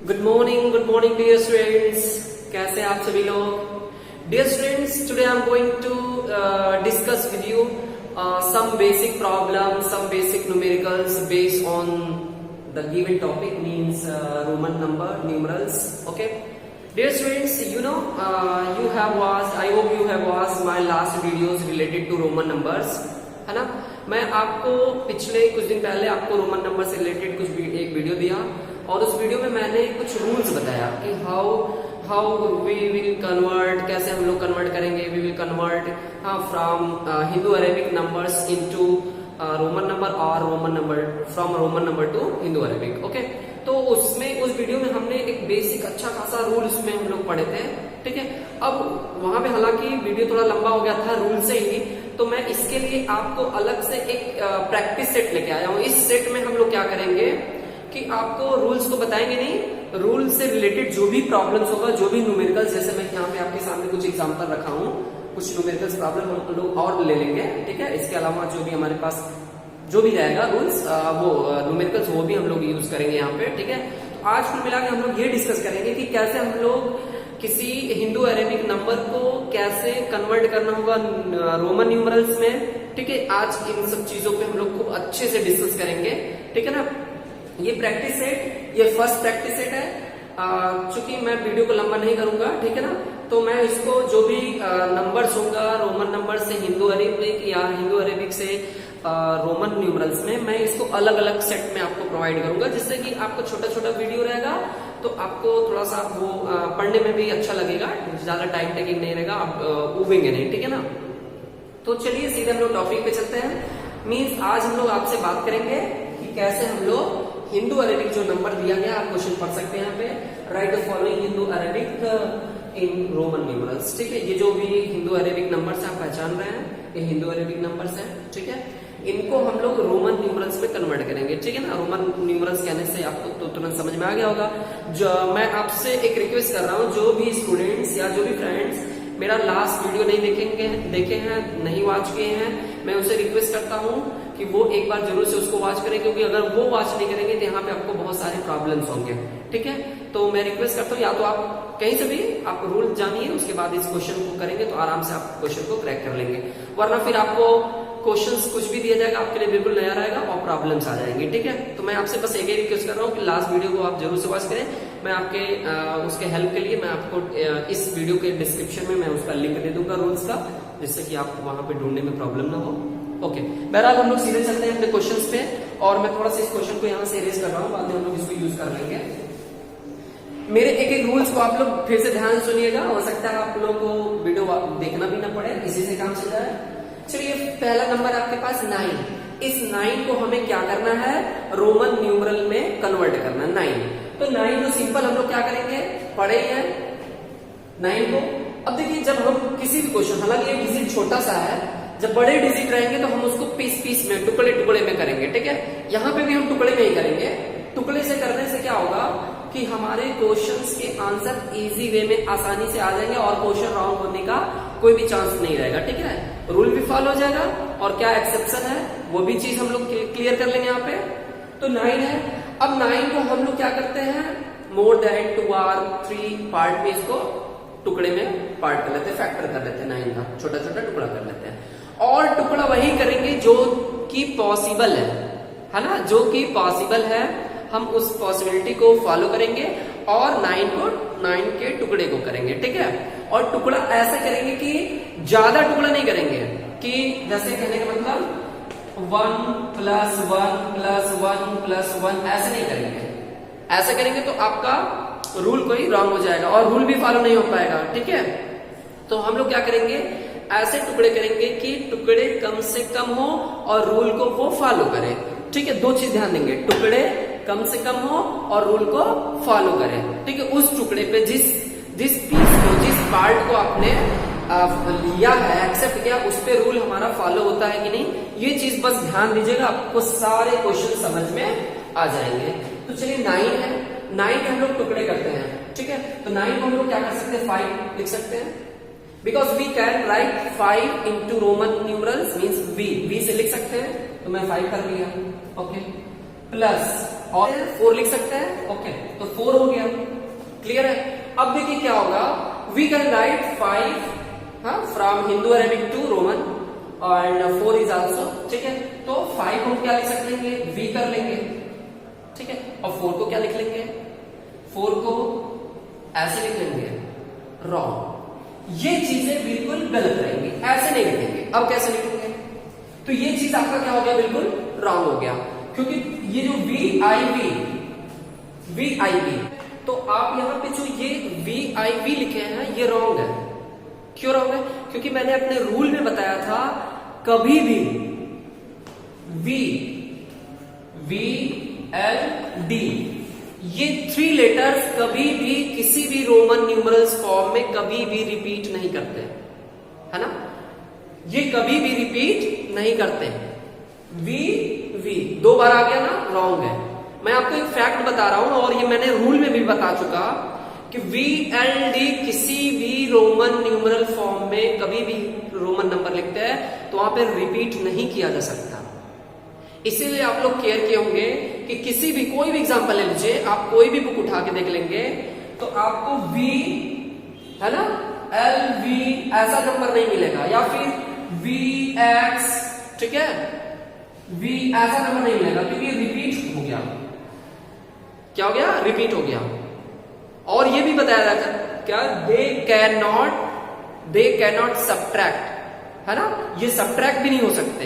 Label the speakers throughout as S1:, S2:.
S1: Good morning dear students. कैसे आप सभी लोग? Dear students, today I am going to discuss with you some basic problems, some basic numericals based on the given topic, means Roman number, numerals. Okay. Dear students, you know, I hope you have watched my last videos related to Roman numbers, है ना? मैं आपको पिछले कुछ दिन पहले आपको Roman number से रिलेटेड एक वीडियो दिया और उस वीडियो में मैंने कुछ रूल्स बताया कि हाउ वी विल कन्वर्ट, कैसे हम लोग कन्वर्ट करेंगे. We will convert from Hindu Arabic numbers into Roman number और from Roman number to Hindu Arabic. Okay, तो उस वीडियो में हमने एक बेसिक अच्छा खासा रूल उसमें हम लोग पढ़े थे. ठीक है, अब वहां पे हालांकि वीडियो थोड़ा लंबा हो गया था रूल से ही, तो मैं इसके लिए आपको अलग से एक प्रैक्टिस सेट लेके आया हूँ. इस सेट में हम लोग क्या करेंगे कि आपको रूल्स तो बताएंगे नहीं, रूल से रिलेटेड जो भी प्रॉब्लम्स होगा, जो भी न्यूमेरिकल्स, जैसे मैं यहाँ पे आपके सामने कुछ एग्जांपल रखा हूँ, कुछ न्यूमेरिकल्स प्रॉब्लम हम लोग और ले लेंगे. ठीक है, इसके अलावा जो भी हमारे पास जो भी रहेगा रूल्स, वो न्यूमेरिकल्स वो भी हम लोग यूज करेंगे यहाँ पे. ठीक है, तो आज कुल मिला के हम लोग ये डिस्कस करेंगे कि कैसे हम लोग किसी हिंदू अरेबिक नंबर को कैसे कन्वर्ट करना होगा रोमन न्यूमरल्स में. ठीक है, आज इन सब चीजों पे हम लोग खूब अच्छे से डिस्कस करेंगे. ठीक है ना, ये प्रैक्टिस सेट, ये फर्स्ट प्रैक्टिस सेट है. चूंकि मैं वीडियो को लंबा नहीं करूंगा, ठीक है ना, तो मैं इसको जो भी नंबर्स होगा रोमन नंबर से हिंदू अरेबिक या हिंदू अरेबिक से रोमन न्यूमरल्स में, मैं इसको अलग अलग सेट में आपको प्रोवाइड करूंगा, जिससे कि आपको छोटा छोटा वीडियो रहेगा तो आपको थोड़ा सा वो पढ़ने में भी अच्छा लगेगा, ज्यादा टाइम टेकिंग नहीं रहेगा, आप उबेंगे नहीं. ठीक है ना, तो चलिए सीधे हम लोग टॉपिक पे चलते हैं. मीन्स आज हम लोग आपसे बात करेंगे कि कैसे हम लोग हिंदू अरेबिक जो नंबर दिया गया, आप क्वेश्चन पढ़ सकते हैं यहाँ पे, right the following Hindu Arabic in Roman numerals. ठीक है, ये जो भी हिंदू अरेबिक नंबर्स आप पहचान रहे हैं, ये हिंदू अरेबिक नंबर्स हैं. ठीक है, इनको हम लोग रोमन न्यूमरल्स में कन्वर्ट करेंगे. ठीक है ना, रोमन न्यूमरल्स कहने से आपको तो तुरंत समझ में आ गया होगा. जो मैं आपसे एक रिक्वेस्ट कर रहा हूँ, जो भी स्टूडेंट्स या जो भी फ्रेंड्स मेरा लास्ट वीडियो नहीं देखे हैं, नहीं वॉच किए हैं, मैं उनसे रिक्वेस्ट करता हूँ कि वो एक बार जरूर से उसको वॉच करें, क्योंकि अगर वो वॉच नहीं करेंगे तो यहाँ पे आपको बहुत सारे प्रॉब्लम्स होंगे. ठीक है, तो मैं रिक्वेस्ट करता हूँ, या तो आप कहीं से भी आप रूल जानिए, उसके बाद इस क्वेश्चन को करेंगे तो आराम से आप क्वेश्चन को क्रैक कर लेंगे. वरना फिर आपको क्वेश्चंस कुछ भी दिया जाएगा आपके लिए बिल्कुल नया रहेगा और प्रॉब्लम्स आ जाएंगे. ठीक है, तो मैं आपसे बस एक ही रिक्वेस्ट कर रहा हूँ कि लास्ट वीडियो को आप जरूर से वॉच करें. मैं आपके उसके हेल्प के लिए मैं आपको इस वीडियो के डिस्क्रिप्शन में मैं उसका लिंक दे दूंगा रूल्स का, जिससे कि आप वहां पे ढूंढने में प्रॉब्लम ना हो. ओके, बहरहाल हम लोग सीधे चलते हैं अपने क्वेश्चंस पे, और मैं थोड़ा सा इस क्वेश्चन को यहाँ से इरेज कर रहा हूँ, बाद में हम लोग इसको यूज कर लेंगे. मेरे एक एक रूल्स को आप लोग फिर से ध्यान सुनिएगा, हो सकता है आप लोगों को वीडियो देखना भी ना पड़े, इसी से काम चल जाए. चलिए, पहला नंबर आपके पास 9. इस 9 को हमें क्या करना है, रोमन न्यूमरल में कन्वर्ट करना है. 9, तो 9 तो सिंपल हम लोग क्या करेंगे, पढ़े ही है 9 को. अब देखिए, जब हम किसी भी क्वेश्चन, हालांकि ये डिजिट छोटा सा है, जब बड़े डिजिट रहेंगे तो हम उसको पीस में, टुकड़े में करेंगे. ठीक है, यहाँ पे भी हम टुकड़े में ही करेंगे. टुकड़े से करने से क्या होगा कि हमारे क्वेश्चंस के आंसर इजी वे में आसानी से आ जाएंगे और क्वेश्चन रॉन्ग होने का कोई भी चांस नहीं रहेगा. ठीक है, रूल भी फॉलो हो जाएगा, और क्या एक्सेप्शन है वो भी चीज हम लोग क्लियर कर लेंगे यहाँ पे. तो 9 है. अब 9 को हम लोग क्या करते हैं, मोर देन 2 और 3 पार्ट में इसको टुकड़े में पार्ट कर लेते हैं, फैक्टर कर लेते हैं. 9 का छोटा छोटा टुकड़ा कर लेते हैं, और टुकड़ा वही करेंगे जो कि पॉसिबल है ना, जो कि पॉसिबल है, हम उस पॉसिबिलिटी को फॉलो करेंगे और 9 के टुकड़े को करेंगे. ठीक है, और टुकड़ा ऐसे करेंगे कि ज्यादा टुकड़ा नहीं करेंगे, कि जैसे कहने का मतलब 1 + 1 + 1 + 1 ऐसे नहीं करेंगे. ऐसे करेंगे तो आपका रूल कोई रॉन्ग हो जाएगा और रूल भी फॉलो नहीं हो पाएगा. ठीक है, तो हम लोग क्या करेंगे, ऐसे टुकड़े करेंगे कि टुकड़े कम से कम हो और रूल को वो फॉलो करे. ठीक है, दो चीज ध्यान देंगे, टुकड़े कम से कम हो और रूल को फॉलो करे. ठीक है, उस टुकड़े पे जिस पीस को, जिस पार्ट को आपने लिया है, एक्सेप्ट किया, उस पे रूल हमारा फॉलो होता है कि नहीं, ये चीज बस ध्यान दीजिएगा, आपको सारे क्वेश्चन समझ में आ जाएंगे. तो चलिए 9 है, 9 के हम लोग टुकड़े करते हैं. ठीक है, तो 9 को हम लोग क्या कर सकते हैं, 5 लिख सकते हैं, because we can write 5 into Roman numerals, means V से लिख सकते हैं, तो मैं 5 कर लिया. ओके, प्लस और 4 लिख सकते हैं। ओके, तो 4 हो गया, क्लियर है। अब देखिए क्या होगा, we can write 5 from Hindu Arabic to Roman and 4 is also, ठीक है। तो 5 हम क्या लिख सकते हैं, वी कर लेंगे, ठीक है। और 4 को क्या लिख लेंगे, 4 को ऐसे लिख लेंगे, रॉन्ग। ये चीजें बिल्कुल गलत रहेंगी, ऐसे नहीं लिखेंगे। अब कैसे लिखेंगे, तो ये चीज आपका क्या हो गया, बिल्कुल रॉन्ग हो गया, क्योंकि ये जो VIV, तो आप यहां पे जो ये VIV लिखे हैं ना, ये रॉन्ग है। क्यों रॉन्ग है, क्योंकि मैंने अपने रूल में बताया था कभी भी VLD ये 3 लेटर्स कभी भी किसी भी रोमन न्यूमरल्स फॉर्म में कभी भी रिपीट नहीं करते, है ना। ये कभी भी रिपीट नहीं करते। V 2 बार आ गया ना, रॉन्ग है। मैं आपको एक फैक्ट बता रहा हूं और ये मैंने रूल में भी बता चुका कि VLD किसी भी रोमन न्यूमरल फॉर्म में कभी भी रोमन नंबर लिखते हैं तो वहां पे रिपीट नहीं किया जा सकता। इसीलिए आप लोग केयर किए होंगे कि किसी भी कोई भी एग्जांपल ले लीजिए, आप कोई भी बुक उठा के देख लेंगे तो आपको V है ना, LV ऐसा नंबर नहीं मिलेगा, या फिर VX, ठीक है, V ऐसा नंबर नहीं मिलेगा, क्योंकि रिपीट हो गया। क्या हो गया, रिपीट हो गया। और ये भी बताया जाता है क्या, दे कैन नॉट सब्ट्रैक्ट, है ना, ये सब्ट्रैक्ट भी नहीं हो सकते,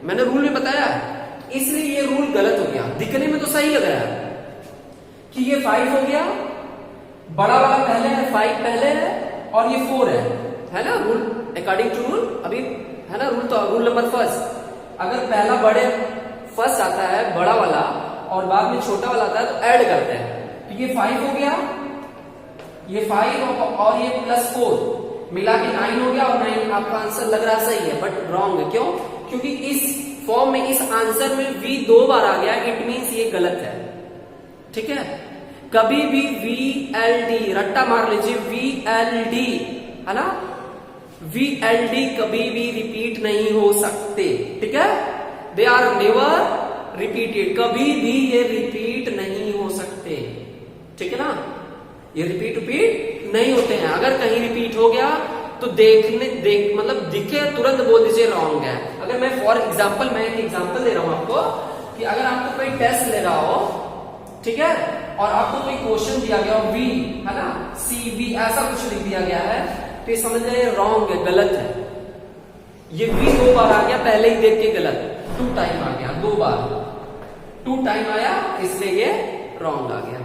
S1: मैंने रूल में बताया है। इसलिए ये रूल गलत हो गया। दिखने में तो सही लग रहा है कि ये 5 हो गया, बड़ा वाला पहले है, 5 पहले है और ये 4 है ना, रूल अकॉर्डिंग टू रूल। अभी है ना रूल नंबर फर्स्ट, अगर पहला बड़े फर्स्ट आता है बड़ा वाला और बाद में छोटा वाला आता है तो ऐड करते हैं, तो ये 5 हो गया, ये 5 और ये +4 मिला के 9 हो गया। और 9 आपका आंसर लग रहा सही है, बट रॉन्ग है। क्यों, क्योंकि इस फॉर्म में, इस आंसर में V 2 बार आ गया, इट मीन्स ये गलत है, ठीक है। कभी भी VLD रट्टा मार लीजिए, VLD है ना, VLD कभी भी रिपीट नहीं हो सकते, ठीक है। दे आर नेवर रिपीटेड, कभी भी ये रिपीट नहीं हो सकते, ठीक है ना। ये रिपीट नहीं होते हैं। अगर कहीं रिपीट हो गया तो मतलब दिखे तुरंत बोल दीजिए रॉन्ग है। अगर मैं फॉर एग्जाम्पल, मैं एक एग्जाम्पल दे रहा हूं आपको कि अगर आपको कोई टेस्ट ले रहा हो, ठीक है, और आपको कोई क्वेश्चन दिया गया हो V है ना, CV ऐसा कुछ लिख दिया गया है, तो ये समझ जाइए रॉन्ग है, गलत है। ये V 2 बार आ गया, पहले ही देख के गलत, 2 टाइम आ गया, 2 बार 2 टाइम आया, इसलिए ये रॉन्ग आ गया,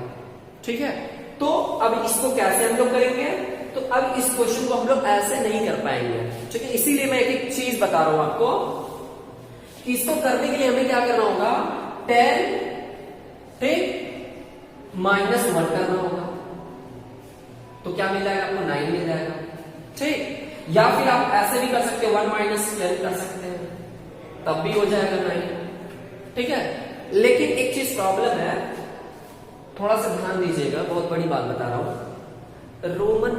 S1: ठीक है। तो अब इसको कैसे हम लोग करेंगे, तो अब इस क्वेश्चन को हम लोग ऐसे नहीं कर पाएंगे, ठीक है। इसीलिए मैं एक चीज बता रहा हूं आपको कि इसको करने के लिए हमें क्या करना होगा, 10 ठीक -1 करना होगा, तो क्या मिल जाएगा आपको, 9 मिल जाएगा, ठीक। या फिर आप ऐसे भी कर सकते हैं, 1 - 10 कर सकते हैं, तब भी हो जाएगा 9, ठीक है। लेकिन एक चीज प्रॉब्लम है, थोड़ा सा ध्यान दीजिएगा, बहुत बड़ी बात बता रहा हूं। रोमन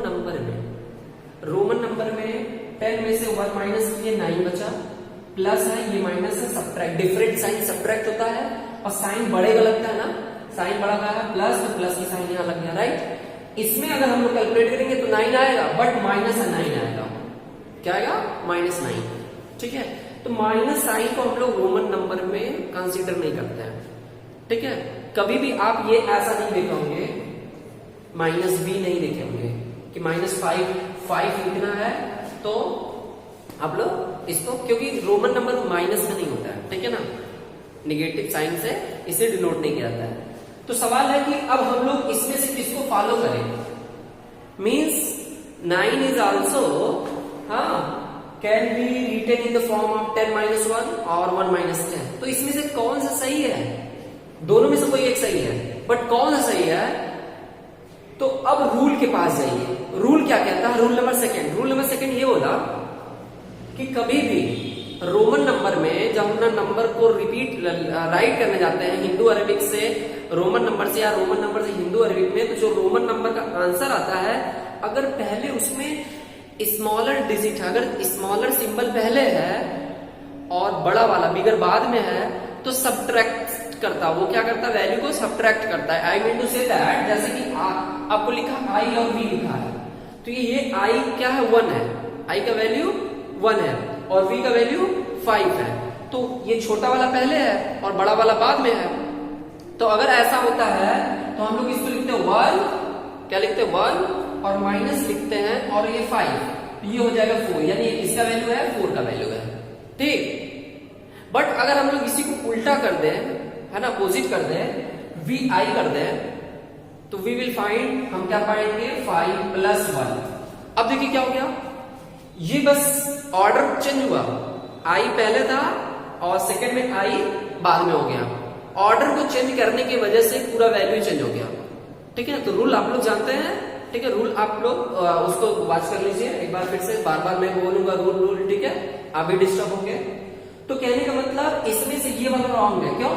S1: नंबर में 10 में से 1 माइनस किए, 9 बचा, प्लस है, ये माइनस है, सब्ट्रैक्ट, डिफरेंट साइन सब्ट्रैक्ट होता है और साइन बड़े का लगता है ना, साइन बड़ा का है प्लस, तो प्लस की साइन यहां लग गया, राइट। इसमें अगर हम लोग कैलकुलेट करेंगे तो 9 आएगा, बट माइनस है 9 आएगा, क्या आएगा, -9, ठीक है। तो माइनस साइन को हम लोग रोमन नंबर में कंसीडर नहीं करते हैं, ठीक है। कभी भी आप ये ऐसा नहीं देखे होंगे, -B नहीं देखे होंगे कि -5 लिखना है, तो आप लोग इसको, क्योंकि रोमन नंबर माइनस में नहीं होता है, ठीक है ना, निगेटिव साइन से इसे डिनोट नहीं किया जाता है। तो सवाल है कि अब हम लोग इसमें से किसको फॉलो करें, means 9 is also can be written in the form of 10 - 1 और 1 - 10। तो इसमें से कौन सा सही है, दोनों में से कोई एक सही है, बट कौन सा सही है, तो अब रूल के पास जाइए। रूल क्या कहता है, रूल नंबर सेकंड ये बोला कि कभी भी रोमन नंबर में जब हम नंबर को रिपीट राइट करने जाते हैं हिंदू अरेबिक से रोमन नंबर से या रोमन नंबर से हिंदू अरेबिक में, तो जो रोमन नंबर का आंसर आता है, अगर पहले उसमें स्मॉलर डिजिट है, अगर स्मॉलर सिंबल पहले है और बड़ा वाला बिगर बाद में है, तो सब्ट्रैक्ट करता, वो क्या करता है, वैल्यू को सब्ट्रैक्ट करता है। I mean to say that, जैसे कि आपको लिखा आई और वी लिखा है, तो ये आई क्या है, 1 है, आई का वैल्यू 1 है और वी का वैल्यू 5 है। तो ये छोटा वाला पहले है और बड़ा वाला बाद में है। तो अगर ऐसा होता है तो हम लोग इसको लिखते हैं 1, क्या लिखते हैं 1 और माइनस लिखते हैं और ये 5, तो ये हो जाएगा 4, यानी इसका वैल्यू है 4 का वैल्यू है, ठीक। बट अगर हम लोग इसी को उल्टा कर दें, है ना, अपोजिट कर दें, वी आई कर दें, तो वी विल फाइंड, हम क्या पाएंगे 5 + 1। अब देखिए क्या हो गया, ये बस ऑर्डर चेंज हुआ, आई पहले था और सेकंड में आई बाद में हो गया। ऑर्डर को चेंज करने की वजह से पूरा वैल्यू चेंज हो गया, ठीक है। तो रूल आप लोग जानते हैं, ठीक है, रूल आप लोग उसको वॉच कर लीजिए एक बार फिर से, बार बार मैं बोलूंगा रूल, ठीक है, आप भी डिस्टर्ब होंगे। तो कहने का मतलब इसमें से ये वाला रॉन्ग है, क्यों?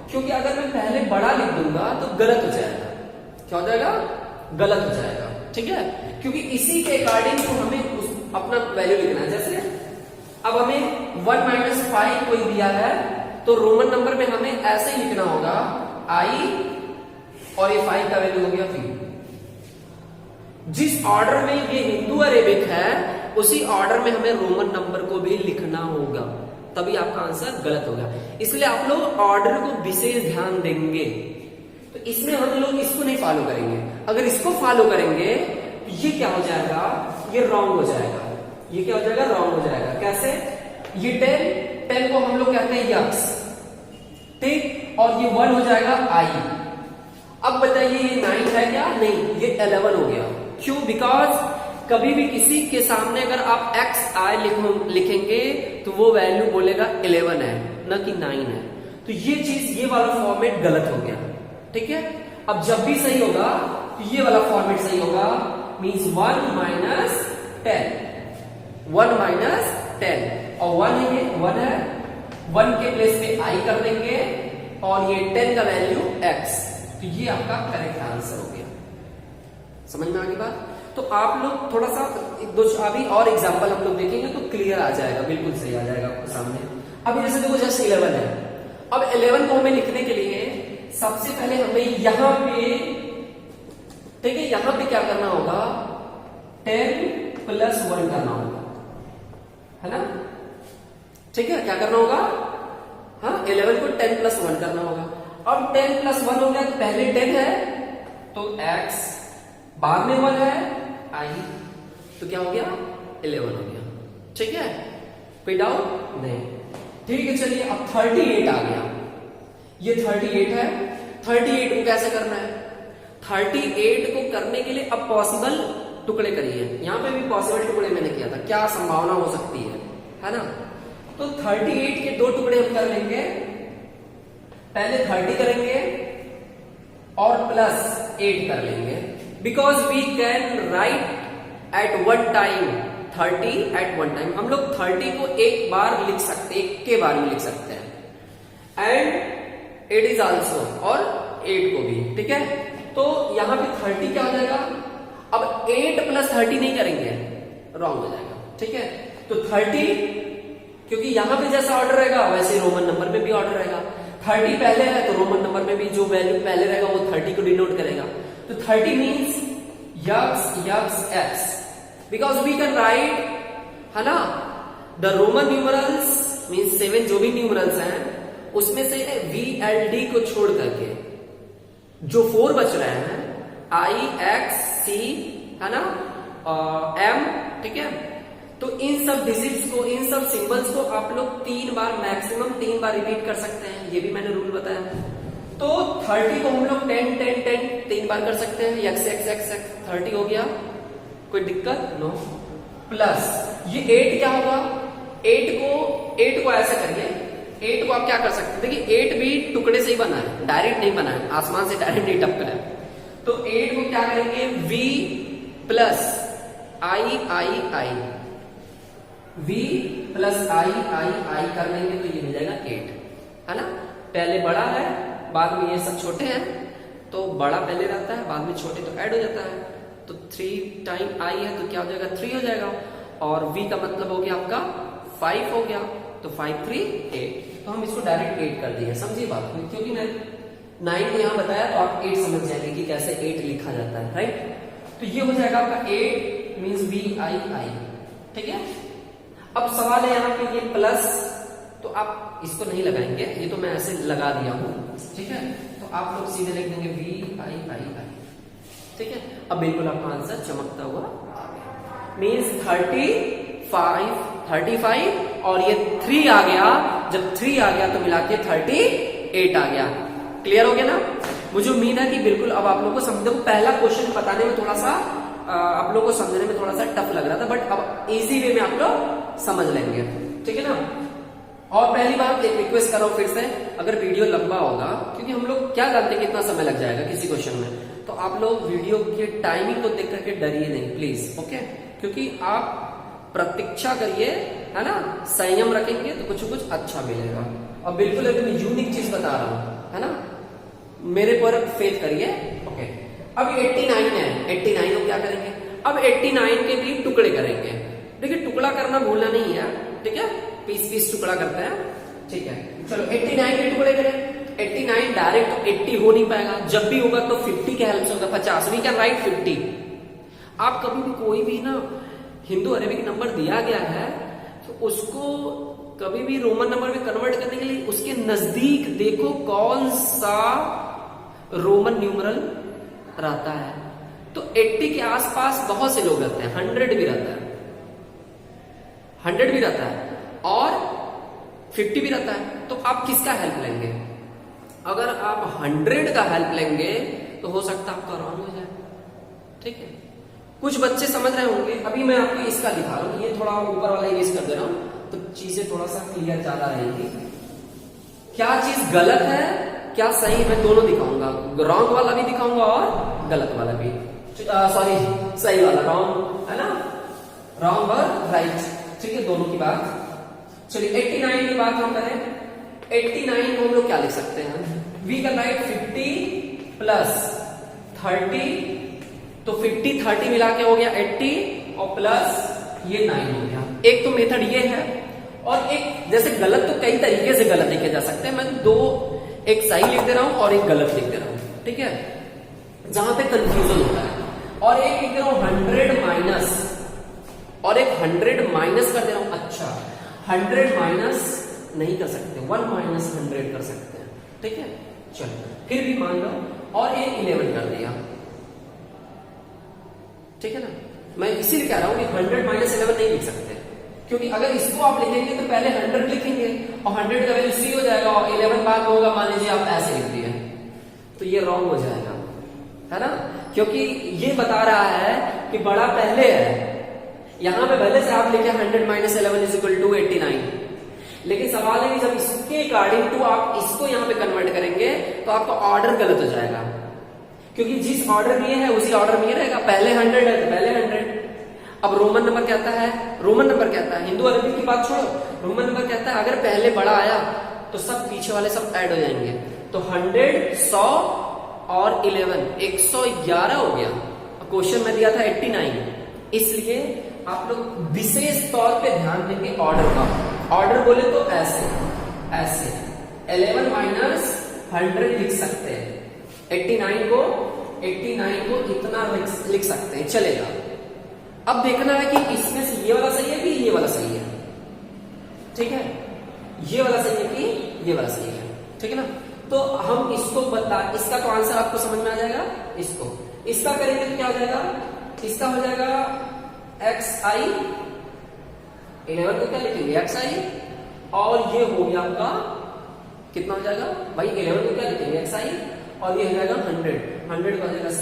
S1: क्योंकि अगर मैं पहले बड़ा लिख दूंगा तो गलत हो जाएगा, क्या हो जाएगा, गलत हो जाएगा, ठीक है। क्योंकि इसी के अकॉर्डिंग तो हमें अपना वैल्यू लिखना है। जैसे अब हमें 1 - 5 कोई दिया है, तो रोमन नंबर में हमें ऐसे ही लिखना होगा आई और ये 5 का वैल्यू हो गया 3। जिस ऑर्डर में ये हिंदू अरेबिक है उसी ऑर्डर में हमें रोमन नंबर को भी लिखना होगा, तभी आपका आंसर गलत होगा। इसलिए आप लोग ऑर्डर को विशेष ध्यान देंगे। तो इसमें हम लोग इसको नहीं फॉलो करेंगे, अगर इसको फॉलो करेंगे तो ये क्या हो जाएगा, ये रॉन्ग हो जाएगा, ये क्या हो जाएगा, रॉन्ग हो जाएगा। कैसे, ये 10 को हम लोग कहते हैं यक्स, ठीक, और ये 1 हो जाएगा आई। अब बताइए ये 9 है क्या, नहीं, ये 11 हो गया। क्यों? बिकॉज कभी भी किसी के सामने अगर आप एक्स आई लिखेंगे तो वो वैल्यू बोलेगा 11 है, न कि 9 है। तो ये चीज, ये वाला फॉर्मेट गलत हो गया, ठीक है। अब जब भी सही होगा तो ये वाला फॉर्मेट सही होगा, मीन्स 1 - 10, 1 - 10 और 1 है, ये 1 है, 1 के प्लेस पे आई कर देंगे और ये 10 का वैल्यू x, तो ये आपका करेक्ट आंसर हो गया। समझ में आ गई बात? तो आप लोग थोड़ा सा दो अभी और एग्जांपल हम लोग देखेंगे तो क्लियर आ जाएगा, बिल्कुल सही आ जाएगा आपके सामने। अभी जैसे देखो जस्ट 11 है, अब 11 को हमें लिखने के लिए सबसे पहले हमें यहां पे, ठीक है, यहां पे क्या करना होगा, 10 + 1 करना होगा, है ना, ठीक है। क्या करना होगा, हाँ, 11 को 10 + 1 करना होगा। अब 10 + 1 हो गया, तो पहले 10 है तो x, बाद में 1 है आई, तो क्या हो गया, 11 हो गया, ठीक है। कोई डाउट नहीं? ठीक है, चलिए अब 38 आ गया, ये 38 है। 38 को कैसे करना है, 38 को करने के लिए अब पॉसिबल टुकड़े करिए, यहां पे भी पॉसिबल टुकड़े मैंने किया था, क्या संभावना हो सकती है ना। तो 38 के 2 टुकड़े हम कर लेंगे, पहले 30 करेंगे और +8 कर लेंगे, because we can write at one time 30 at one time. हम लोग 30 को एक बार लिख सकते, एक के बार में लिख सकते हैं, एंड इट इज ऑल्सो, और 8 को भी, ठीक है। तो यहां पे 30 क्या हो जाएगा, अब 8 + 30 नहीं करेंगे, रॉन्ग हो जाएगा, ठीक है। तो 30, क्योंकि यहां पे जैसा ऑर्डर रहेगा वैसे रोमन नंबर में भी ऑर्डर रहेगा। 30 पहले है तो रोमन नंबर में भी जो वैल्यू पहले रहेगा वो 30 को डिनोट करेगा। तो 30 मीन्स यक्स X, because we can write, है ना, द रोमन न्यूमरल्स मीन्स 7 जो भी न्यूमरल्स हैं उसमें से VLD को छोड़ करके जो 4 बच रहे हैं, I, X, C, है ना, M, ठीक है। तो इन सब डिजिट्स को, इन सब सिंबल्स को आप लोग 3 बार, मैक्सिमम 3 बार रिपीट कर सकते हैं, ये भी मैंने रूल बताया। तो 30 को हम लोग 10 10 10 3 बार कर सकते हैं, x x x x 30 हो गया, कोई दिक्कत नो। प्लस ये 8 क्या होगा, 8 को ऐसे करिए, 8 को आप क्या कर सकते हैं, देखिए 8 भी टुकड़े से ही बना है, डायरेक्ट नहीं बना है, आसमान से डायरेक्ट नहीं टपका है। तो 8 को क्या करेंगे, V + I V + I कर लेंगे तो ये मिल जाएगा 8, है ना। पहले बड़ा है, बाद में ये सब छोटे हैं, तो बड़ा पहले रहता है, बाद में छोटे तो ऐड हो जाता है। तो 3 टाइम I है तो क्या हो जाएगा, 3 हो जाएगा, और V का मतलब हो गया आपका 5 हो गया, तो 5 3 8। तो हम इसको डायरेक्ट 8 कर दिए, समझिए बात को, क्योंकि मैं 9 यहाँ बताया तो आप 8 समझ जाएंगे कि कैसे 8 लिखा जाता है, राइट। तो ये हो जाएगा आपका 8 मीन्स VII, ठीक है। अब सवाल है यहाँ पे ये प्लस, तो आप इसको नहीं लगाएंगे, ये तो मैं ऐसे लगा दिया हूं, ठीक है। तो आप लोग सीधे लिख देंगे VII, ठीक है। अब बिल्कुल आपका आंसर चमकता हुआ मीन्स 35 और ये 3 आ गया, जब 3 आ गया तो मिला के 38 आ गया। क्लियर हो गया ना। मुझे उम्मीद है कि बिल्कुल अब आप लोगों को समझ, पहला क्वेश्चन बताने में थोड़ा सा आप लोगों को समझने में थोड़ा सा टफ लग रहा था, बट अब इजी वे में आप लोग समझ लेंगे, ठीक है ना। और पहली बात एक रिक्वेस्ट कर रहा हूं फिर से, अगर वीडियो लंबा होगा, क्योंकि हम लोग क्या जानते हैं कितना समय लग जाएगा किसी क्वेश्चन में, तो आप लोग वीडियो के टाइमिंग को देख करके डरिए नहीं प्लीज, ओके। क्योंकि आप प्रतीक्षा करिए, है ना, संयम रखेंगे तो कुछ अच्छा मिलेगा। और बिल्कुल एकदम यूनिक चीज बता रहा हूं, है ना, मेरे पर फेथ करिए, ओके। अब 89 है, 89 को क्या करेंगे, अब 89 के भी टुकड़े करेंगे। देखिए टुकड़ा करना भूलना नहीं है, ठीक है, पीस टुकड़ा करते हैं, ठीक है। चलो 89 के टुकड़े करें। 89 डायरेक्ट तो 80 हो नहीं पाएगा, जब भी होगा तो 50 के हेल्प से होगा, 50। We can write 50। आप कभी भी कोई भी ना हिंदू अरेबिक नंबर दिया गया है तो उसको कभी भी रोमन नंबर में कन्वर्ट करने के लिए उसके नजदीक देखो कौन सा रोमन न्यूमरल रहता है। तो 80 के आसपास बहुत से लोग रहते हैं, 100 भी रहता है, 100 भी रहता है और 50 भी रहता है। तो आप किसका हेल्प लेंगे? अगर आप 100 का हेल्प लेंगे तो हो सकता है आपका रॉन्ग हो जाए, ठीक है। कुछ बच्चे समझ रहे होंगे, अभी मैं आपको इसका दिखा रहा हूं, ये थोड़ा ऊपर वाला इरेज कर दे रहा हूं तो चीजें थोड़ा सा क्लियर ज्यादा रहेंगी। क्या चीज गलत है क्या सही, मैं दोनों दिखाऊंगा, रॉन्ग वाला भी दिखाऊंगा और गलत वाला भी, सॉरी सही वाला, रॉन्ग है ना, रॉन्ग और राइट, ठीक है, दोनों की बात। चलिए 89 की बात हम करें, 89 को हम लोग क्या लिख सकते हैं, वी कैन राइट 50 प्लस 30, तो 50 30 मिला के हो गया 80 और प्लस ये 9 हो गया। एक तो मेथड ये है, और एक जैसे गलत तो कई तरीके से गलत लिखे जा सकते हैं, मैं दो, एक सही लिख दे रहा हूं और एक गलत लिख दे रहा हूं, ठीक है, जहां पे कंफ्यूजन होता है। और एक लिख दे रहा हूं 100 माइनस, और एक 100 माइनस कर दे रहा हूं। अच्छा 100 माइनस नहीं कर सकते, 1 माइनस 100 कर सकते हैं, ठीक है। चलो फिर भी मान लो, और एक 11 कर दिया, ठीक है ना। मैं इसीलिए कह रहा हूं कि 100 माइनस 11 नहीं लिख सकते, क्योंकि अगर इसको आप लिखेंगे तो पहले 100 लिखेंगे और 100 का वैल्यू 3 हो जाएगा और 11 बाद में होगा, मान लीजिए आप ऐसे लिख दिए तो ये रॉन्ग हो जाएगा, है ना, क्योंकि ये बता रहा है कि बड़ा पहले है। यहां पे पहले से आप लिखे 100 माइनस 11 इज इक्वल टू 89, लेकिन सवाल है कि जब इसके अकॉर्डिंग टू आप इसको यहां पे कन्वर्ट करेंगे तो आपका ऑर्डर गलत हो जाएगा, क्योंकि जिस ऑर्डर में है उसी ऑर्डर में रहेगा, पहले 100 है तो पहले 100। अब रोमन नंबर कहता है, रोमन नंबर कहता है, हिंदू अरबी की बात छोड़ो, रोमन नंबर कहता है अगर पहले बड़ा आया तो सब पीछे वाले सब ऐड हो जाएंगे, तो 100 100 और 11 111 हो गया। क्वेश्चन में दिया था 89, इसलिए आप लोग विशेष तौर पे ध्यान देंगे ऑर्डर का। ऑर्डर बोले तो ऐसे ऐसे 11 माइनस 100 लिख सकते हैं, 89 को इतना लिख सकते हैं, चलेगा। अब देखना है कि इसमें से ये वाला सही है कि ये वाला सही है, ठीक है, ये वाला सही है कि ये वाला सही है, ठीक है ना। तो हम इसको इसका तो आंसर आपको समझ में आ जाएगा। इसका करेंगे तो क्या हो जाएगा, इसका हो जाएगा xi, 11 को क्या लिखेंगे xi, और ये हो गया आपका कितना हो जाएगा भाई, 11 को क्या लिखेंगे xi, और ये हो जाएगा 100 का हो जाएगा c,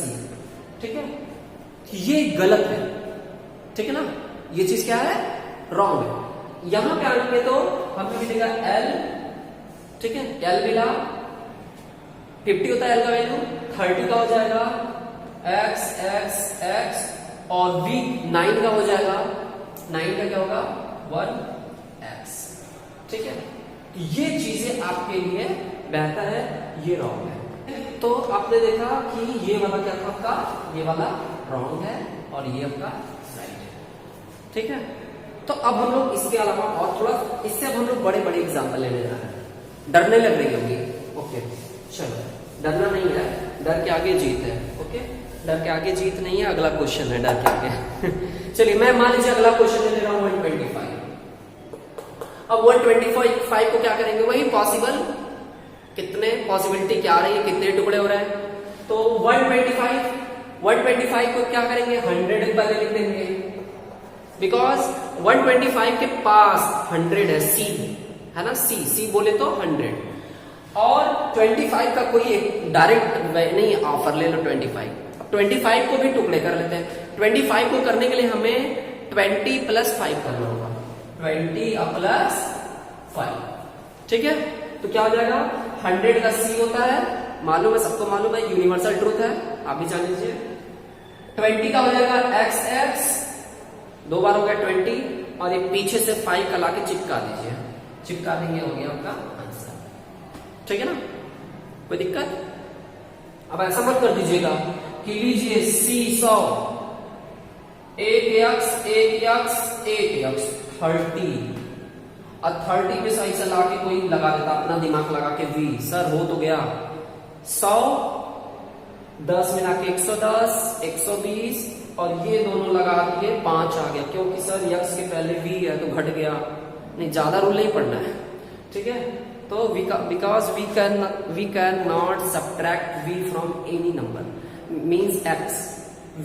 S1: ठीक है। ये गलत है, ठीक है ना, ये चीज क्या है, रॉन्ग है। यहां पे आएंगे तो हमें मिलेगा l, ठीक है, l मिला, 50 होता है l का वैल्यू, 30 का हो जाएगा x और v 9 का हो जाएगा, 9 का क्या होगा 1x, ठीक है। ये चीजें आपके लिए बेहतर है, ये रॉन्ग है। तो आपने देखा कि ये वाला क्या था आपका, ये वाला रॉन्ग है और ये आपका राइट है, ठीक है। तो अब हम लोग इसके अलावा और थोड़ा, इससे अब हम लोग बड़े बड़े एग्जाम्पल लेने जा रहे हैं, डरने लग रही होगी। ओके चलो, डरना नहीं है, डर के आगे जीत है। ओके, डर के आगे जीत नहीं है, अगला क्वेश्चन है डर के आगे। चलिए मैं मान लीजिए अगला क्वेश्चन ले रहा हूं 125। अब 125 को क्या करेंगे, वही पॉसिबल, कितने पॉसिबिलिटी क्या आ रही है, कितने टुकड़े हो रहे हैं। तो 125 को क्या करेंगे, 100 पहले लिख देंगे, बिकॉज 125 के पास 100 है, सी है ना, सी बोले तो 100। और 25 का कोई एक डायरेक्ट नहीं ऑफर ले लो 25 को भी टुकड़े कर लेते हैं। 25 को करने के लिए हमें 20 + 5 करना होगा, 20 + 5, ठीक है। तो क्या हो जाएगा, 100 का सी होता है, मालूम है, सबको मालूम है, यूनिवर्सल ट्रूथ है, आप भी जान लीजिए। 20 का हो जाएगा x, 2 बार हो गया 20, और ये पीछे से 5 का लाके चिपका दीजिए, चिपका देंगे, हो गया आपका आंसर, ठीक है ना, कोई दिक्कत। अब ऐसा मत कर दीजिएगा कि लीजिए सी 100, 1x 30, और 30 पे सही से लाके कोई लगा देता अपना दिमाग लगा के v, सर हो तो गया 100, 10 मिला के 110, 120, और ये दोनों लगा दिए 5 आ गया, क्योंकि सर x के पहले v है तो घट गया, नहीं ज्यादा रूल नहीं पढ़ना है, ठीक है। तो because we can not subtract v from any number, means x,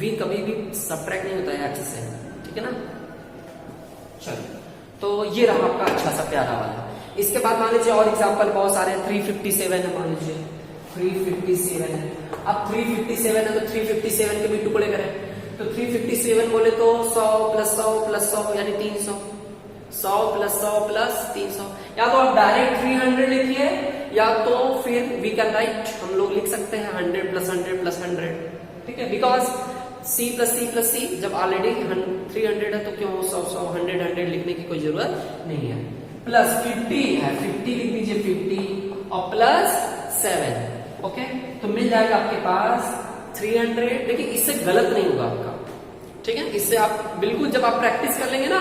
S1: v कभी भी सब्ट्रैक्ट नहीं होता है x से, ठीक है ना। चलो, तो ये रहा आपका अच्छा सा प्यारा वाला। इसके बाद मान लीजिए और एग्जांपल बहुत सारे हैं, 357 है, मान लीजिए 357 है। अब 357 है तो 357 के भी टुकड़े करें, तो 357 बोले तो 100 + 100 + 100 यानी 300, 100 + 100 + 300, या तो आप डायरेक्ट 300 लिखिए, या तो फिर वी कैन राइट, हम लोग लिख सकते हैं 100 + 100 + 100, ठीक है। बिकॉज C + C जब ऑलरेडी 300 है तो क्यों 100 100 लिखने की कोई जरूरत नहीं है। प्लस 50 है, 50 लिख दीजिए 50, और +7, ओके, तो मिल जाएगा आपके पास 300। देखिए इससे गलत नहीं होगा आपका, ठीक है, इससे आप बिल्कुल जब आप प्रैक्टिस कर लेंगे ना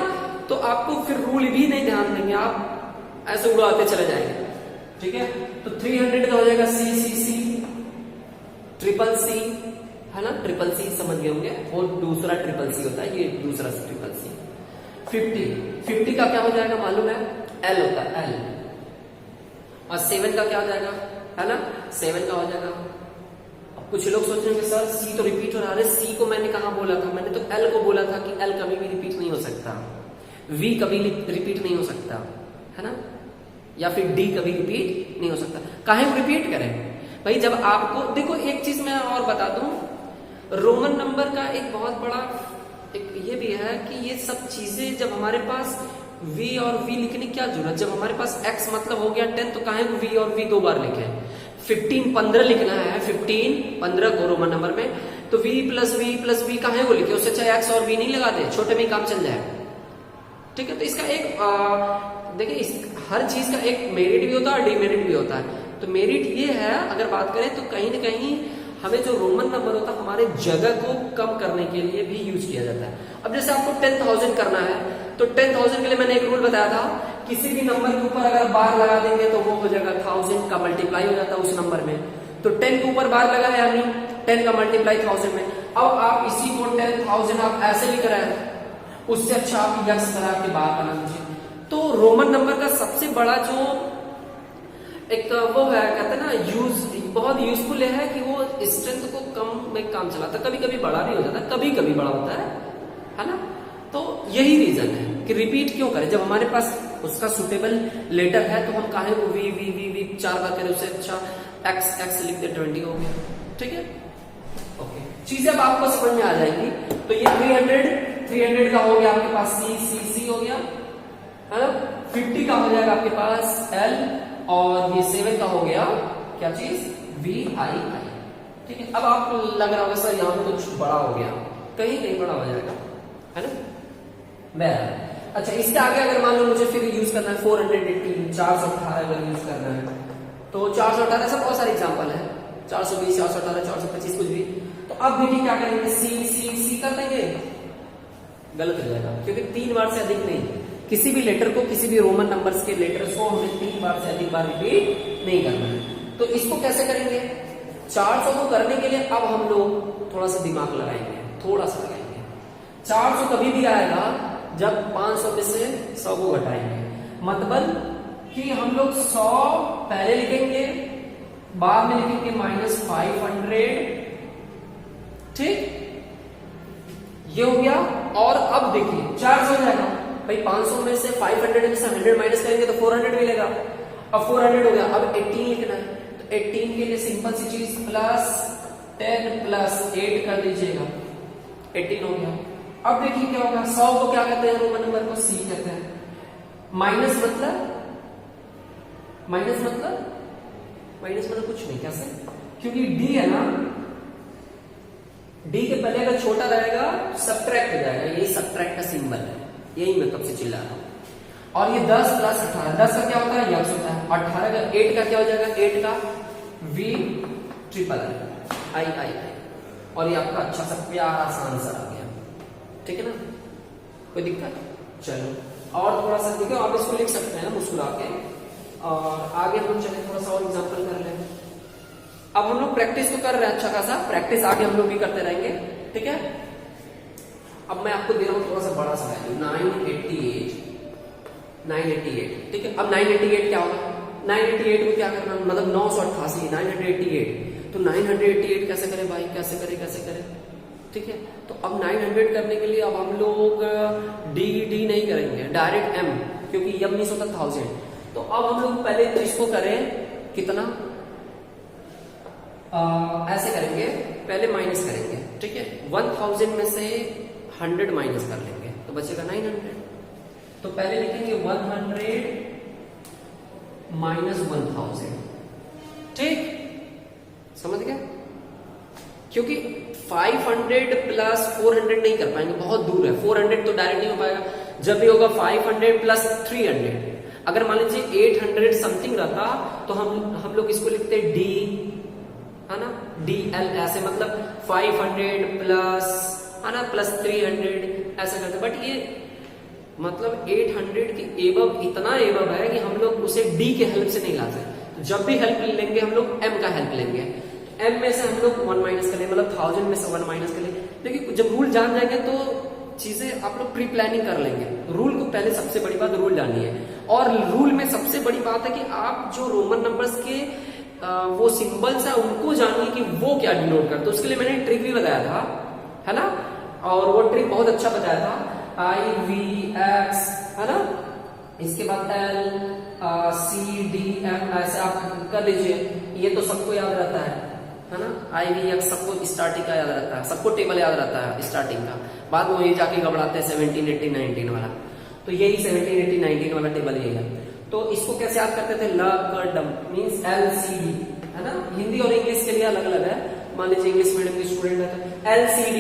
S1: तो आपको फिर रूल भी नहीं ध्यान देंगे, आप ऐसे उड़ाते चले जाएंगे, ठीक है। तो 300 का हो जाएगा C, ट्रिपल C है ना, ट्रिपल C समझ गए होंगे, और दूसरा ट्रिपल C होता है, ये दूसरा ट्रिपल C। 50 का क्या हो जाएगा मालूम है, L होता है L, और 7 का क्या हो जाएगा, है ना, 7 का हो जाएगा। अब कुछ लोग सोच रहे हैं सर C तो रिपीट हो रहा है, C को मैंने कहा बोला था, मैंने तो L को बोला था कि L कभी भी रिपीट नहीं हो सकता, V कभी रिपीट नहीं हो सकता, है ना, या फिर D कभी रिपीट नहीं हो सकता। काहे रिपीट करें भाई, जब आपको देखो एक चीज मैं और बता दूं, रोमन नंबर का एक बहुत बड़ा एक ये भी है कि ये सब चीजें जब हमारे पास v और v लिखने की क्या जरूरत, जब हमारे पास x मतलब हो गया 10 तो काहे v और v 2 बार लिखे। 15 लिखना है, 15 को रोमन नंबर में, तो v + v काहे को लिखे, उससे अच्छा x और v नहीं लगा दे, छोटे में काम चल जाए, ठीक है। तो इसका एक देखिए हर चीज का एक मेरिट भी होता है और डिमेरिट भी होता है। तो मेरिट ये है, अगर बात करें तो कहीं ना कहीं हमें जो रोमन नंबर होता है हमारे जगह को कम करने के लिए भी यूज किया जाता है। अब जैसे आपको 10,000 करना है तो 10,000 के लिए मैंने एक रूल बताया था, किसी भी नंबर के ऊपर अगर बार लगा देंगे तो वो हो जाएगा 1000 का मल्टीप्लाई हो जाता है उस नंबर में, तो 10 के ऊपर बार लगा यानी 10 का मल्टीप्लाई 1000 में। अब आप इसी को 10,000 आप ऐसे लिख रहे हैं, उससे अच्छा आप यक्स करा के बार बना दीजिए। तो रोमन नंबर का सबसे बड़ा जो एक वो है, कहते हैं ना बहुत यूजफुल है कि वो स्ट्रेंथ को कम में काम चलाता है, कभी कभी बड़ा भी हो जाता है, कभी कभी बड़ा होता है ना। तो यही रीजन है कि रिपीट क्यों करें, जब हमारे पास उसका सुटेबल लेटर है तो हम काहे को वी 4 बार करें, उससे अच्छा x लिख दे, 20 हो गया, ठीक है। ओके, चीजें अब आपको समझ में आ जाएगी। तो ये 300 का हो गया आपके पास C हो गया, है ना। 50 का हो जाएगा आपके पास L, और ये 7 का हो गया क्या चीज, VI, ठीक है। अब आप लग रहा होगा सर यहाँ पे कुछ बड़ा हो गया, कहीं नहीं बड़ा हो जाएगा, है ना। अच्छा, इसके आगे अगर मान लो मुझे फिर यूज करना है 418, 418 अगर यूज करना है तो 418 सब बहुत सारे एग्जांपल है, 420, 418, 425 कुछ भी। तो अब देखिए क्या करेंगे, सी कर देंगे, गलत हो जाएगा क्योंकि 3 बार से अधिक नहीं, किसी भी लेटर को, किसी भी रोमन नंबर्स के लेटर्स को हमें 3 बार से अधिक बार रिपीट नहीं करना है। तो इसको कैसे करेंगे? 400 को करने के लिए अब हम लोग थोड़ा सा दिमाग लगाएंगे, थोड़ा सा लगाएंगे। 400 कभी भी आएगा जब 500 में से 100 को घटाएंगे, मतलब कि हम लोग 100 पहले लिखेंगे, बाद में लिखेंगे -500, ठीक, ये हो गया। और अब देखिए 400 हो जाएगा भाई, 500 में से 500 में से 100 माइनस करेंगे तो 400 मिलेगा। अब 400 हो गया, अब 18 लिखना है, तो 18 के लिए सिंपल सी चीज +10 + 8 कर दीजिएगा, 18 हो गया। अब देखिए क्या होगा, 100 को क्या कहते हैं, रोमन नंबर को C कहते हैं। माइनस मतलब कुछ नहीं, कैसे? क्योंकि D है ना, D के पहले अगर छोटा रहेगा सब्ट्रैक्ट हो जाएगा, ये सब्ट्रैक्ट का सिंबल है, यही मैं कब से चिल्ला रहा हूं। और ये 10 + 18, 10 का क्या होता है, यक्स होता है। 18 का 8 का क्या हो जाएगा, 8 का V I और ये आपका अच्छा सा प्यारा सा आंसर आ गया, ठीक है ना, कोई दिक्कत? चलो और थोड़ा सा देखो, आप इसको लिख सकते हैं मुस्कुरा के, और आगे हम चले थोड़ा सा और एग्जांपल कर लें। अब हम लोग प्रैक्टिस तो कर रहे हैं, अच्छा खासा प्रैक्टिस आगे हम लोग भी करते रहेंगे, ठीक है। अब मैं आपको दे रहा हूं थोड़ा सा बड़ा सा वैल्यू, 988, ठीक है। अब 988 क्या होगा, 988 को क्या करना, मतलब 988, 988, तो 988 कैसे करें भाई, कैसे करें, ठीक है। तो अब 900 करने के लिए अब हम लोग डी नहीं करेंगे, डायरेक्ट M, क्योंकि M नहीं होता 1000। तो अब हम लोग पहले तो इसको करें कितना, ऐसे करेंगे, पहले माइनस करेंगे, ठीक है। 1000 में से 100 माइनस कर लेंगे तो बचेगा 900। तो पहले लिखेंगे 100 - 1000, ठीक, समझ गया? क्योंकि 500 + 400 नहीं कर पाएंगे, बहुत दूर है। 400 तो डायरेक्ट नहीं हो पाएगा, जब भी होगा 500 + 300। अगर मान लीजिए 800 समथिंग रहता तो हम लोग इसको लिखते D, है ना, DL ऐसे, मतलब 500 प्लस, है ना, +300 ऐसा करते। बट ये मतलब 800 के एबव इतना एबव है कि हम लोग उसे D के हेल्प से नहीं ला सकते। तो जब भी हेल्प लेंगे हम लोग M का हेल्प लेंगे। M में से हम लोग 1 माइनस कर लेंगे, मतलब 1000 में से 1 माइनस कर लेंगे। देखिए जब रूल जान जाएंगे तो चीजें आप लोग प्री प्लानिंग कर लेंगे। रूल को पहले, सबसे बड़ी बात रूल जानिए, और रूल में सबसे बड़ी बात है कि आप जो रोमन नंबर्स के वो सिंबल्स है उनको जानिए कि वो क्या डिनोट करते। तो उसके लिए मैंने ट्रिक भी बताया था, है ना, और वो ट्रिक बहुत अच्छा बताया था, IVX, है ना, इसके बाद LCDM ऐसे आप कर लीजिए, ये तो सबको याद रहता है ना, IVX सबको स्टार्टिंग का याद रहता है, सबको टेबल याद रहता है स्टार्टिंग का, बाद में ये जाके घबराते हैं 17, 18, 19 वाला। तो यही 17, 18, 19 वाला टेबल यही है। तो इसको कैसे याद करते थे, लकड़म मींस LCD, है ना, हिंदी और इंग्लिश के लिए अलग अलग है। मान लीजिए इंग्लिश मीडियम के स्टूडेंट है तो LCD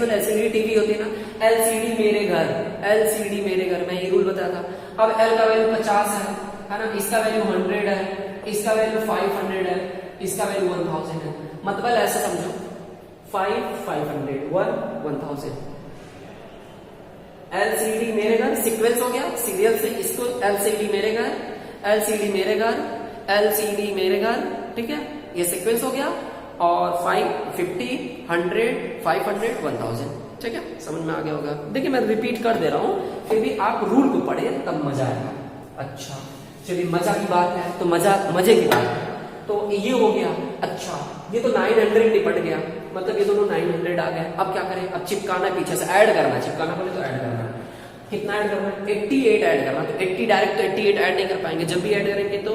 S1: मतलब LCD टीवी होती है ना, LCD मेरे घर, LCD मेरे घर, मैं ये रूल बताया था। अब L का वैल्यू 50 है ना, इसका वैल्यू 100 है, इसका वैल्यू 500 है, इसका वैल्यू 1000 है। मतलब ऐसे समझो 500, 1000। LCD मेरे घर सीक्वेंस हो गया, सीरियल से इसको LCD मेरे घर, LCD मेरे घर, LCD मेरे घर, ठीक है, ये सीक्वेंस हो गया। और 5, 50, 100, 500, 1000, ठीक है, समझ में आ गया होगा। देखिए मैं रिपीट कर दे रहा हूं, फिर भी आप रूल को पढ़े तब मजा आएगा। अच्छा चलिए, मजा की बात है तो मजे की बात है, तो ये हो गया। अच्छा ये तो 900 निपट गया, मतलब ये दोनों 900 आ गए। अब क्या करें, अब चिपकाना पीछे से, ऐड करना, चिपकाना बोले तो ऐड करना। कितना ऐड करना, 88 ऐड करना। तो 80 डायरेक्ट तो 88 ऐड नहीं कर पाएंगे, जब भी ऐड करेंगे तो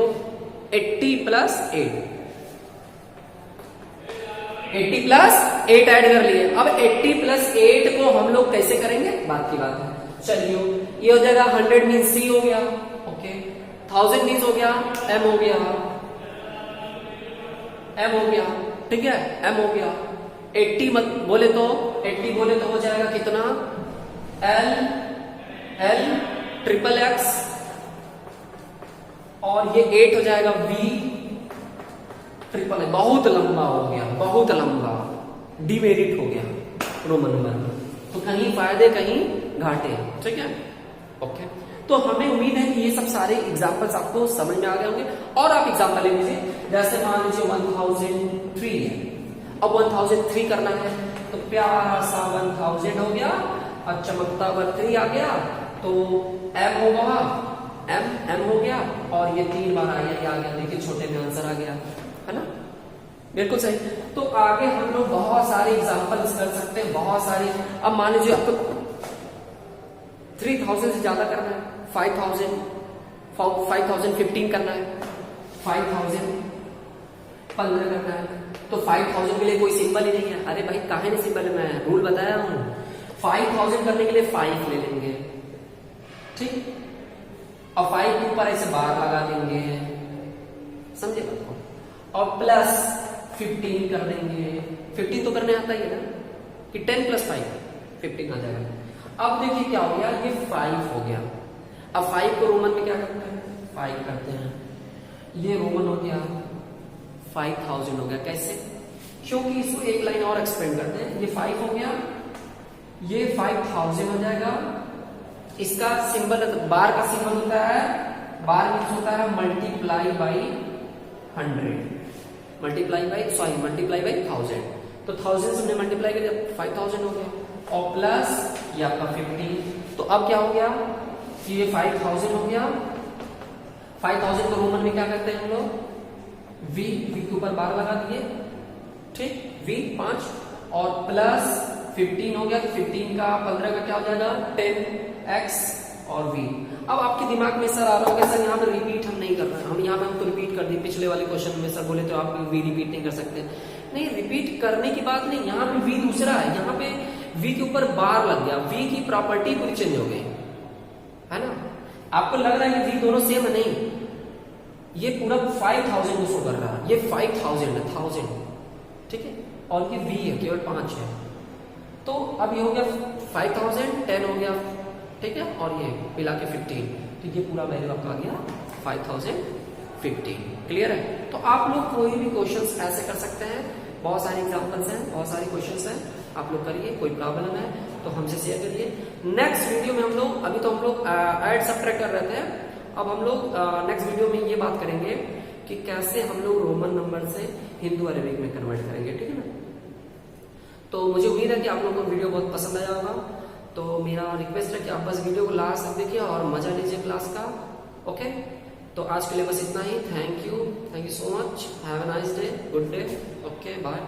S1: 80 + 8, 80 + 8 ऐड कर लिए। अब 80 + 8 को हम लोग कैसे करेंगे, बात की बात है। चलिए ये हो जाएगा 100 मीन्स C हो गया, ओके, 1000 मीन्स हो गया, M हो गया, M हो गया, ठीक है, M हो गया। 80 मत बोले तो 80 बोले तो हो जाएगा कितना, L ट्रिपल X, और ये 8 हो जाएगा V ट्रिपल। बहुत लंबा हो गया, बहुत लंबा, डिमेरिट हो गया रोमन नंबर में। तो कहीं फायदे कहीं घाटे, ठीक है, ओके। तो हमें उम्मीद है कि ये सब सारे एग्जाम्पल्स आपको समझ में आ गए होंगे। और आप एग्जाम्पल ले लीजिए, जैसे मान लीजिए 1003 है, अब 1003 करना है तो प्यारा सा 1000 हो गया और चमकता हुआ 3 आ गया तो m होगा, m हो गया और ये 3 बार आ गया, देखिए छोटे में आंसर आ गया, है ना, बिल्कुल सही। तो आगे हम लोग बहुत सारे एग्जाम्पल्स कर सकते हैं, बहुत सारी। अब मान लीजिए आपको 3000 से ज्यादा करना है, 5015 करना है, 5015 करना है, तो 5000 के लिए कोई सिंबल ही नहीं है। अरे भाई काहे नहीं सिंबल है, मैं रूल बताया हूं। 5000 करने के लिए 5 ले लेंगे, ठीक, और 5 के ऊपर ऐसे बार लगा देंगे, समझे बात को, और प्लस 15 कर देंगे। 15 तो करने आता ही है ना कि 10 + 5 15 आ जाएगा। अब देखिए क्या हो गया, ये 5 हो गया। अब 5 को रोमन में क्या करते हैं, 5 करते हैं, ये रोमन हो गया, 5000 हो गया। कैसे, क्योंकि इसको एक लाइन और एक्सपेंड करते हैं। ये 5 हो गया, ये 5000 हो जाएगा। इसका सिंबल, बार का सिंबल होता है, बार मीन्स होता है मल्टीप्लाई बाई 100, मल्टीप्लाई बाई 1000। तो 1000 से हमने मल्टीप्लाई कर दिया, 5000 हो गया, और प्लस ये आपका 15। तो अब क्या हो गया कि ये 5000 हो गया। 5000 को रोमन में क्या करते हैं हम लोग, v के ऊपर बार लगा दिए, ठीक, v 5 और प्लस 15 हो गया। तो 15 का 15 का क्या हो जाएगा, 10x और v। अब आपके दिमाग में सर आ रहा होगा, सर यहाँ पे रिपीट हम नहीं कर रहे हैं, हम यहाँ पे हम तो रिपीट कर दिए पिछले वाले क्वेश्चन में, सर बोले तो आप v रिपीट नहीं कर सकते। नहीं, रिपीट करने की बात नहीं, यहाँ पे v दूसरा है, यहाँ पे v के ऊपर बार लग गया, v की प्रॉपर्टी पूरी चेंज हो गई, है ना। आपको लग रहा है कि v दोनों सेम है, नहीं, ये पूरा 5000 को शो कर रहा है, ये 5000 है, 1000, ठीक है, और ये v है, केवल 5 है। तो अब ये हो गया 5000, 10 हो गया, ठीक है, और ये मिला के 15, तो ये पूरा वैल्यू आपका आ गया 5015। क्लियर है। तो आप लोग कोई भी क्वेश्चंस ऐसे कर सकते हैं, बहुत सारे एग्जांपल्स हैं, बहुत सारे क्वेश्चंस हैं, आप लोग करिए। कोई प्रॉब्लम है तो हमसे शेयर करिए। नेक्स्ट वीडियो में हम लोग, अभी तो हम लोग ऐड सब्ट्रैक्ट कर रहे थे, अब हम लोग नेक्स्ट वीडियो में ये बात करेंगे कि कैसे हम लोग रोमन नंबर से हिंदू अरेबिक में कन्वर्ट करेंगे, ठीक है ना। तो मुझे उम्मीद है कि आप लोगों को वीडियो बहुत पसंद आया होगा। तो मेरा रिक्वेस्ट है कि आप बस वीडियो को लास्ट तक देखिए और मजा लीजिए क्लास का। ओके, तो आज के लिए बस इतना ही। Thank you so much, have a nice day, good day, okay, bye.